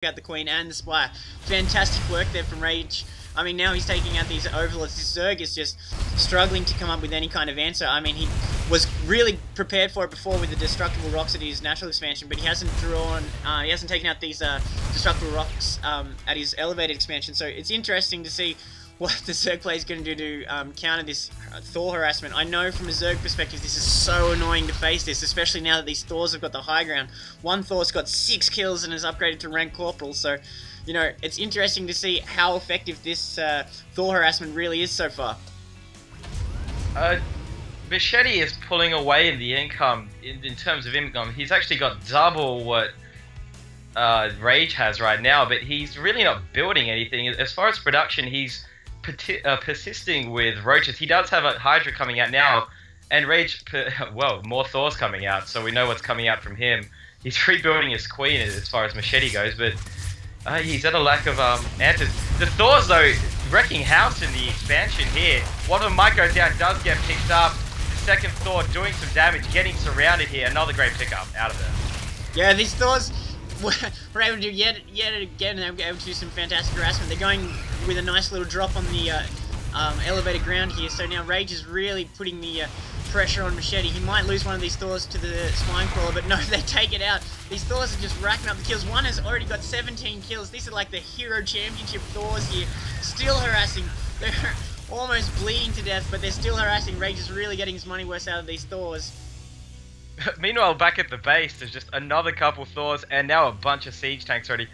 out the Queen and the Spire. Fantastic work there from Rage. I mean, now he's taking out these Overlords. This Zerg is just struggling to come up with any kind of answer. I mean, he was really prepared for it before with the Destructible Rocks at his natural expansion, but he hasn't he hasn't taken out these Destructible Rocks at his elevated expansion. So it's interesting to see what the Zerg player is going to do to counter this Thor harassment. I know from a Zerg perspective this is so annoying to face this, especially now that these Thors have got the high ground. One Thor's got 6 kills and is upgraded to rank Corporal, so you know, it's interesting to see how effective this Thor harassment really is so far. Machete is pulling away in the income, in terms of income. He's actually got double what Rage has right now, but he's really not building anything. As far as production, he's persisting with Roaches. He does have a Hydra coming out now, and Rage, well, more Thors coming out, so we know what's coming out from him. He's rebuilding his Queen as far as Machete goes, but he's at a lack of answers. The Thors, though, wrecking house in the expansion here. One of them might go down, does get picked up. The second Thor doing some damage, getting surrounded here. Another great pickup out of there. Yeah, these Thors were able to do yet again, they were able to do some fantastic harassment. They're going with a nice little drop on the elevated ground here, so now Rage is really putting the pressure on Machete. He might lose one of these Thors to the Spine Crawler, but no, they take it out. These Thors are just racking up the kills. One has already got 17 kills. These are like the Hero Championship Thors here, still harassing. They're almost bleeding to death, but they're still harassing. Rage is really getting his money worth out of these Thors. Meanwhile, back at the base, there's just another couple Thors, and now a bunch of siege tanks already.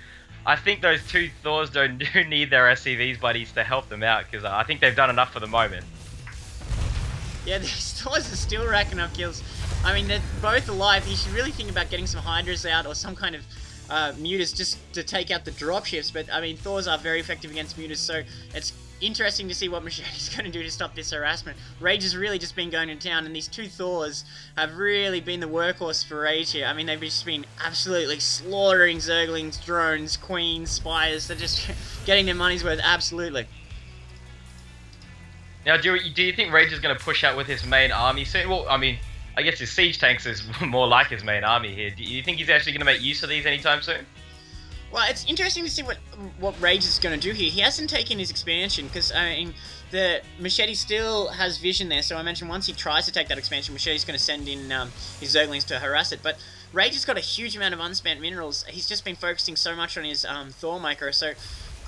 I think those 2 Thors do need their SCVs buddies to help them out, because I think they've done enough for the moment. Yeah, these Thors are still racking up kills. I mean, they're both alive. You should really think about getting some Hydras out or some kind of mutas just to take out the dropships. But, I mean, Thors are very effective against mutas, so it's interesting to see what Machete's going to do to stop this harassment. Rage has really just been going to town, and these 2 Thors have really been the workhorse for Rage here. I mean, they've just been absolutely slaughtering Zerglings, drones, Queens, Spires. They're just getting their money's worth, absolutely. Now, do you think Rage is going to push out with his main army soon? Well, I mean, I guess his siege tanks is more like his main army here. Do you think he's actually going to make use of these anytime soon? Well, it's interesting to see what Rage is going to do here. He hasn't taken his expansion because, I mean, the Machete still has vision there. So I mentioned once he tries to take that expansion, Machete's going to send in his Zerglings to harass it. But Rage has got a huge amount of unspent minerals. He's just been focusing so much on his Thor Maker. So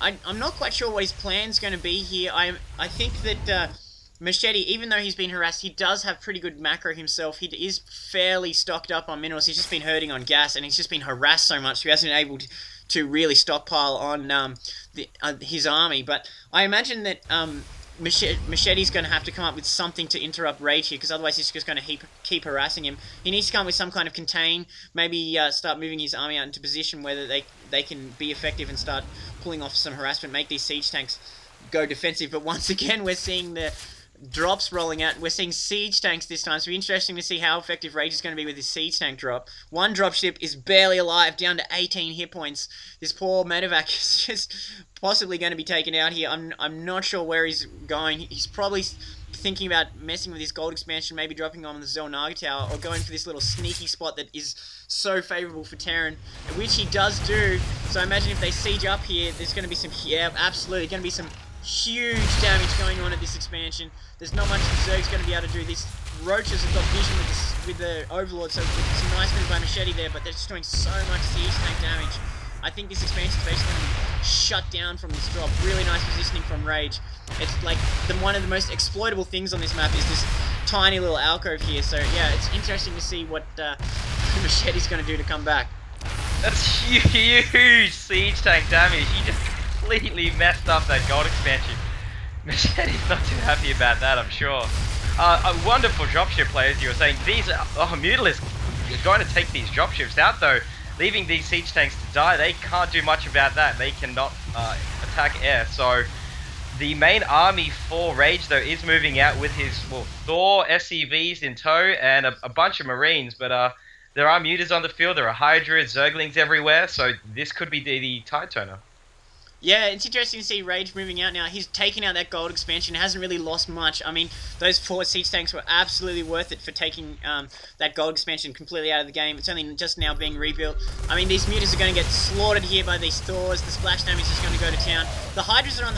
I'm not quite sure what his plan's going to be here. I think that Machete, even though he's been harassed, he does have pretty good macro himself. He is fairly stocked up on minerals. He's just been hurting on gas, and he's just been harassed so much, so he hasn't been able to really stockpile on his army. But I imagine that Machete's going to have to come up with something to interrupt Rage here, because otherwise he's just going to keep harassing him. He needs to come up with some kind of contain, maybe start moving his army out into position where they can be effective and start pulling off some harassment, make these siege tanks go defensive. But once again, we're seeing the drops rolling out. We're seeing siege tanks this time, so it'll be interesting to see how effective Rage is going to be with his siege tank drop. One dropship is barely alive, down to 18 hit points. This poor medevac is just possibly going to be taken out here. I'm not sure where he's going. He's probably thinking about messing with his gold expansion, maybe dropping on the Zelnaga Tower, or going for this little sneaky spot that is so favourable for Terran, which he does do. So I imagine if they siege up here, there's going to be some, yeah, absolutely, going to be some huge damage going on at this expansion. There's not much the Zerg's going to be able to do. These Roaches have got vision with the Overlord, so it's a nice move by Machete there, but they're just doing so much siege tank damage. I think this expansion is basically going to be shut down from this drop. Really nice positioning from Rage. It's like one of the most exploitable things on this map is this tiny little alcove here. So yeah, it's interesting to see what Machete's going to do to come back. That's huge siege tank damage. He just completely messed up that gold expansion. Machete's not too happy about that, I'm sure. A wonderful dropship play, as you were saying. These Mutalisk are going to take these dropships out, though, leaving these siege tanks to die. They can't do much about that. They cannot attack air. So the main army for Rage, though, is moving out with his Thor SCVs in tow and a bunch of Marines. But there are mutas on the field. There are Hydras, Zerglings everywhere. So this could be the tide turner. Yeah, it's interesting to see Rage moving out now. He's taken out that gold expansion, hasn't really lost much. I mean, those 4 siege tanks were absolutely worth it for taking that gold expansion completely out of the game. It's only just now being rebuilt. I mean, these mutas are going to get slaughtered here by these Thors. The splash damage is going to go to town. The Hydras are on the